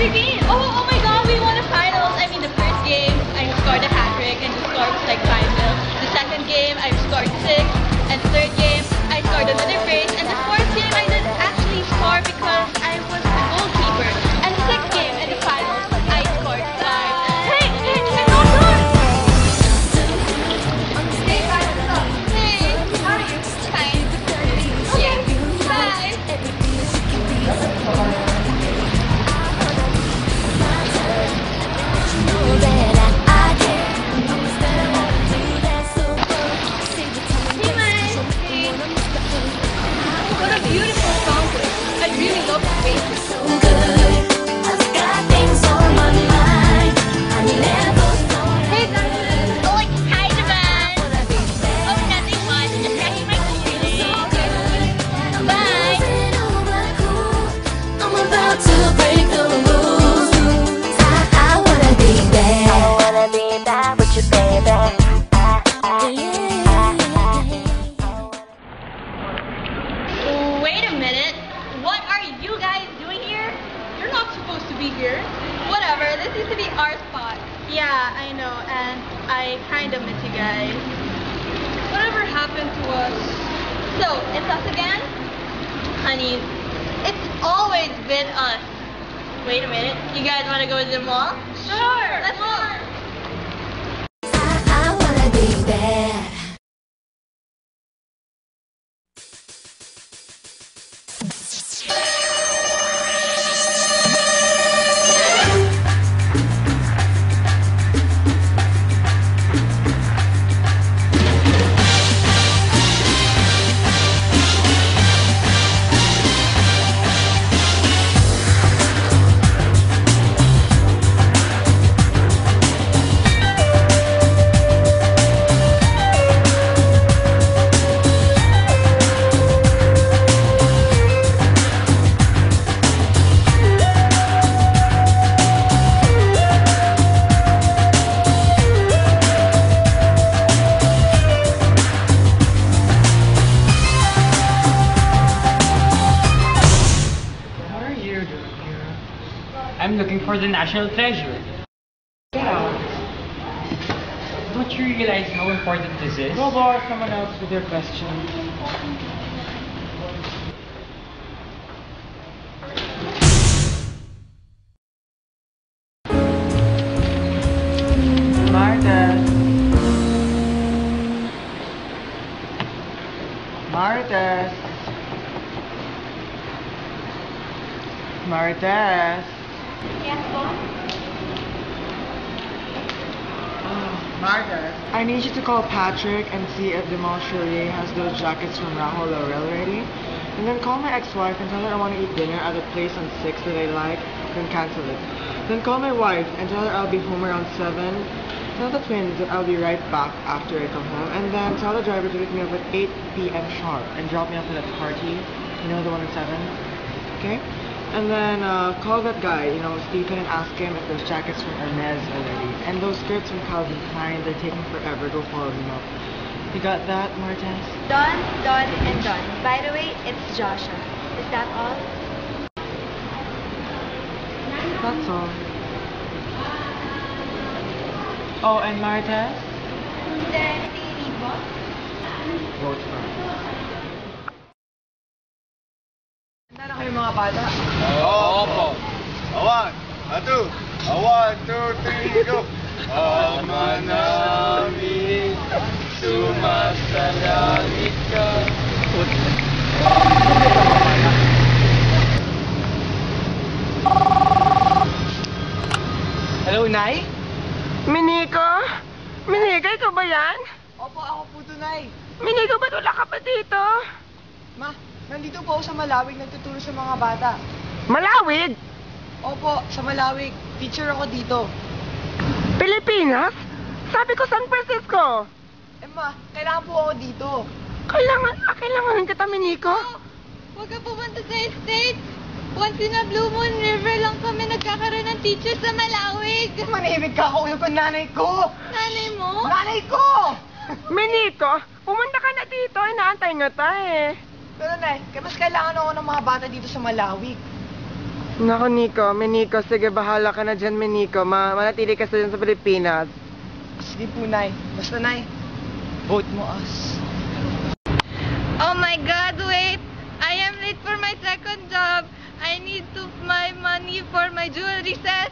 Oh my God, we won the finals. I mean, the first game, I scored a hat trick and the score was like 5-0. The second game, I scored 6. And the third game, I scored another brace. And the fourth game, I didn't actually score because I was the goalkeeper. And the sixth game, in the finals, I scored 5. Hey, I'm not done. Hey, guys, what's up? Hey, how are you? Fine. Yeah, bye. Wait a minute. What are you guys doing here? You're not supposed to be here. Whatever, this used to be our spot. Yeah, I know, and I kind of miss you guys. Whatever happened to us? So, it's us again? Honey, it's always been us. Wait a minute, you guys want to go to the mall? Sure, let's go. I wanna be there. I'm looking for the national treasure. Yeah. Don't you realize how important this is? Go boy, someone else with your question. Martes. Martes. Martes. Yes, boss? Martes. I need you to call Patrick and see if the Moncherie has those jackets from Rahul Laurel ready. And then call my ex-wife and tell her I want to eat dinner at the place on 6 that I like, then cancel it. Then call my wife and tell her I'll be home around 7. Tell the twins that I'll be right back after I come home. And then tell the driver to pick me up at 8 p.m. sharp and drop me off at that party. You know, the one at 7? Okay? And then call that guy, Stephen, and ask him if those jackets from Hermes are ready. And those skirts from Calvin Klein, they're taking forever. Go follow them up. You got that, Martes? Done, and done. By the way, it's Joshua. Is that all? That's all. Oh, and Martes? Is there anything you need, boss? Vote for me. Handa na kayo mga bata? Opo. One, two, 3, go. Ama namin, sumasalangit ka. Hello, Nay? Miniko? Miniko, ikaw ba yan? Opo, ako po to, Nay. Miniko, ba't wala ka pa dito? Ma, nandito po ako sa Malawig nagtuturo sa mga bata. Malawig? Opo, sa Malawig. Teacher ako dito. Pilipinas? Sabi ko San Francisco. Ma, kailangan po ako dito. Kailangan kita, Miniko. Huwag ka pumunta sa States. Once in a blue moon river lang kami nagkakaroon ng teacher sa Malawig. Manahimik ka ako yung nanay ko. Nanay mo? Nanay ko! Miniko, pumunta ka na dito. Inaantay nga tayo eh. Pero, Nay, mas kailangan ako ng mga bata dito sa Malawig. Nako, Nico. Nico, sige, bahala ka na dyan, Nico. Manatili ka sa dyan sa Pilipinas. Sige po, Nay. Basta, Nay, vote mo us. Oh my God, wait! I am late for my second job. I need my money for my jewelry set.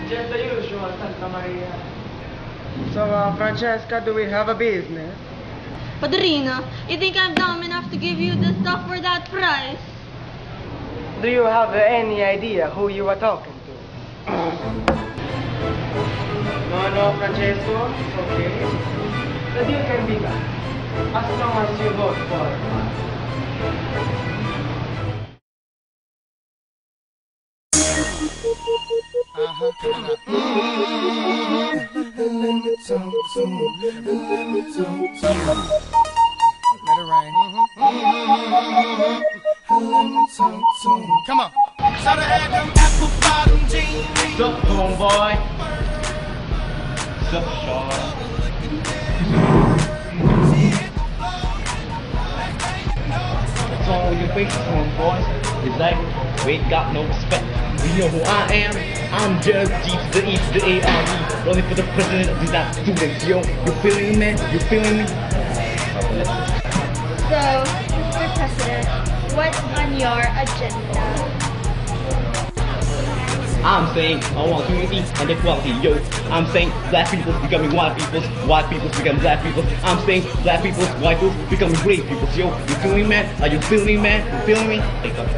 Just the usual, Santa Maria. So, Francesca, do we have a business? Padrino, you think I'm dumb enough to give you the stuff for that price? Do you have any idea who you are talking to? No, Francesco, it's okay. The deal can be done, as long as you vote for it. Let it rain. Come on. Should have had them apple bottom jeans. Sup, homeboy? Sup, Shaw? What's wrong with your face, homeboy? It's like, we ain't got no respect. You know who I am? I'm just G to the E to the A-R-E. Running for the president of the United Students, yo. You feeling me, man? You feeling me? So, Mr. President, what's on your agenda? I'm saying I want unity and equality, yo. I'm saying black people's becoming white people's becoming black people. I'm saying black people's, white people's becoming great people's, yo. You feeling me, man? Are you feeling me, man? You feeling me? Take up.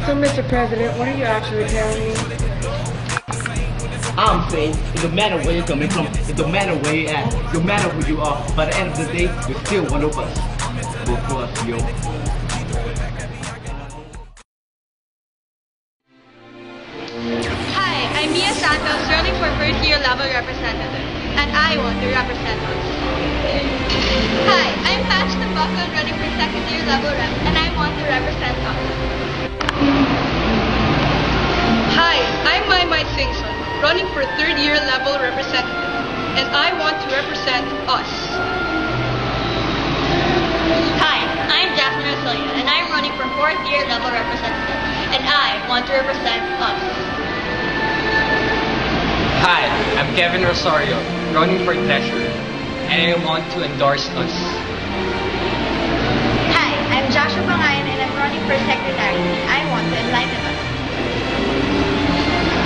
So, Mr. President, what are you actually telling me? I'm saying it don't matter where you're coming from, it don't matter where you're at, it don't matter who you are. By the end of the day, you're still one of us. Vote for us, yo. Hi, I'm Mia Santos, running for first year level representative, and I want to represent us. Hi, I'm Patch Tambakon, running for second year level rep, and I want to represent us. Hi, I'm Maymay Singson, running for third year level representative, and I want to represent us. Hi, I'm Jasmine Rosalia, and I'm running for fourth year level representative, and I want to represent us. Hi, I'm Kevin Rosario, running for treasurer, and I want to endorse us. Hi, I'm Joshua Bangayan and I'm running for secretary. I want to enlighten us.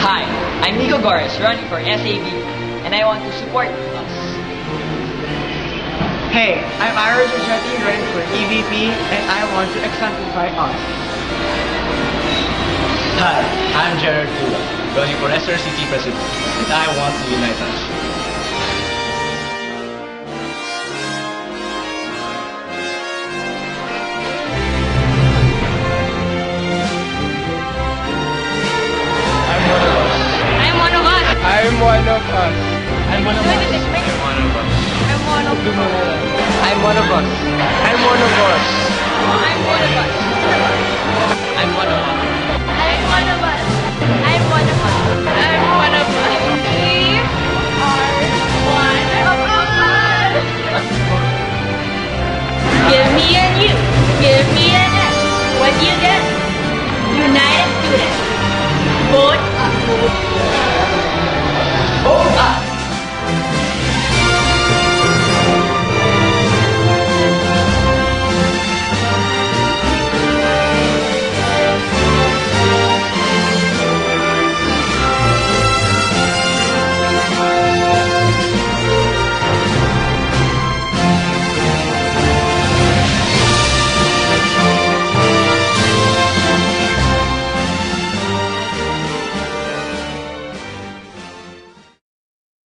Hi, I'm Nico Gores, running for SAB, and I want to support us. Hey, I'm Iris Rochetti, running for EVP, and I want to exemplify us. Hi, I'm Gerard Pula, running for SRCT president, and I want to unite us. I'm one of us. I'm one of us. I'm one of us. I'm one of us. I'm one of us. I'm one of us. I'm one of us. I'm one of us. I'm one of us. I'm one of us.